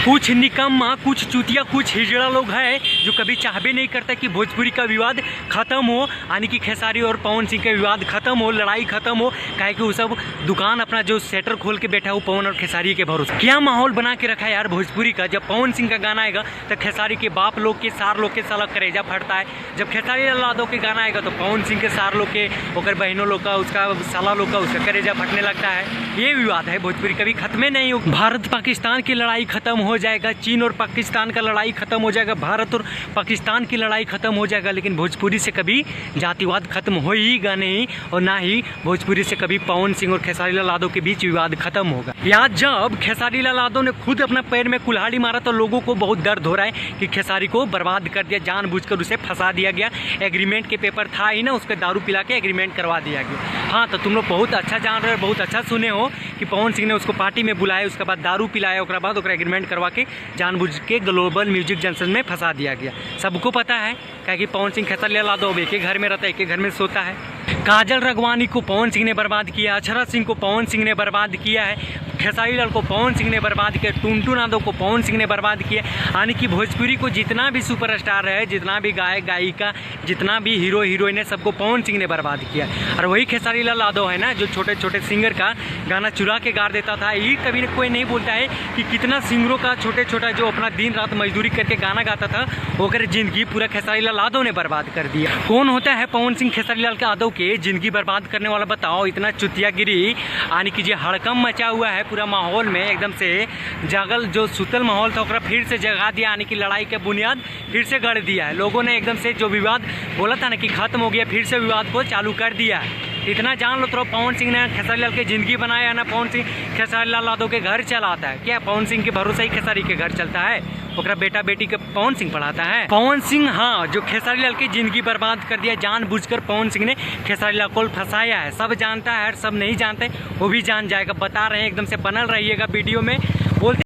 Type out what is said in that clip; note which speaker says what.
Speaker 1: कुछ निकम्मा, कुछ चूतिया, कुछ हिजड़ा लोग हैं जो कभी चाहबे नहीं करता कि भोजपुरी का विवाद खत्म हो, यानी कि खेसारी और पवन सिंह का विवाद खत्म हो, लड़ाई खत्म हो। काहे कि वो सब दुकान अपना जो सेटर खोल के बैठा है वो पवन और खेसारी के भरोसे। क्या माहौल बना के रखा है यार भोजपुरी का। जब पवन सिंह का गाना आएगा तो खेसारी के बाप लोग के, सार लोग के साला करेजा फटता है। जब खेसारी लाल यादव के गाना आएगा तो पवन सिंह के सार लोग के, और बहनों लोग का, उसका साला लोग का, उसका करेजा फटने लगता है। ये विवाद है भोजपुरी, कभी खत्म नहीं हो। भारत पाकिस्तान की लड़ाई खत्म हो जाएगा, चीन और पाकिस्तान का लड़ाई खत्म हो जाएगा, भारत और पाकिस्तान की लड़ाई खत्म हो जाएगा, लेकिन भोजपुरी से कभी जातिवाद खत्म होगा नहीं, और ना ही भोजपुरी से कभी पवन सिंह और खेसारी लाल यादव के बीच विवाद खत्म होगा। यहाँ जब खेसारी लाल यादव ने खुद अपना पैर में कुल्हाड़ी मारा तो लोगों को बहुत दर्द हो रहा है कि खेसारी को बर्बाद कर दिया, जानबूझकर उसे फंसा दिया गया। एग्रीमेंट के पेपर था ही ना, उसके दारू पिला के एग्रीमेंट करवा दिया गया। हाँ, तो तुम लोग बहुत अच्छा जान रहे हो, बहुत अच्छा सुने हो कि पवन सिंह ने उसको पार्टी में बुलाया, उसके बाद दारू पिलाया, उसके बाद एग्रीमेंट करवा के जानबूझ के ग्लोबल म्यूजिक जंक्शन में फंसा दिया गया। सबको पता है कि पवन सिंह खेसारी लाल यादव एक ही घर में रहता है, एक ही घर में सोता है। काजल राघवानी को पवन सिंह ने बर्बाद किया, अक्षरा सिंह को पवन सिंह ने बर्बाद किया है, खेसारी लाल को पवन सिंह ने बर्बाद किया, टुनटुन यादव को पवन सिंह ने बर्बाद किया। यानी कि भोजपुरी को जितना भी सुपरस्टार है, जितना भी गायक गायिका, जितना भी हीरो हीरोइन है, सबको पवन सिंह ने बर्बाद किया। और वही खेसारी लाल यादव है ना जो छोटे छोटे सिंगर का गाना चुरा के गा देता था। ये कभी कोई नहीं बोलता है कि कितना सिंगरों का छोटे छोटा जो अपना दिन रात मजदूरी करके गाना गाता था, होकर जिंदगी पूरा खेसारी लाल यादव ने बर्बाद कर दिया। कौन होता है पवन सिंह खेसारी लाल यादव के जिंदगी बर्बाद करने वाला, बताओ। इतना चुतियागिरी, यानी कि जो हड़कम मचा हुआ है पूरा माहौल में, एकदम से जागल जो सुतल माहौल था ओकरा फिर से जगा दिया, यानी कि लड़ाई के बुनियाद फिर से गढ़ दिया है। लोगों ने एकदम से जो विवाद बोला था ना कि खत्म हो गया, फिर से विवाद को चालू कर दिया है। इतना जान लो तो पवन सिंह ने खेसारी लाल की जिंदगी बनाया ना, पवन सिंह खेसारी लाल यादव के घर चलाता है। क्या पवन सिंह के भरोसे ही खेसारी के घर चलता है? ओकरा बेटा बेटी के पवन सिंह पढ़ाता है। पवन सिंह, हाँ, जो खेसारी लाल की जिंदगी बर्बाद कर दिया, जानबूझकर पवन सिंह ने खेसारी लाल को फंसाया है। सब जानता है, सब नहीं जानते वो भी जान जाएगा। बता रहे हैं, एकदम से बनल रहिएगा वीडियो में।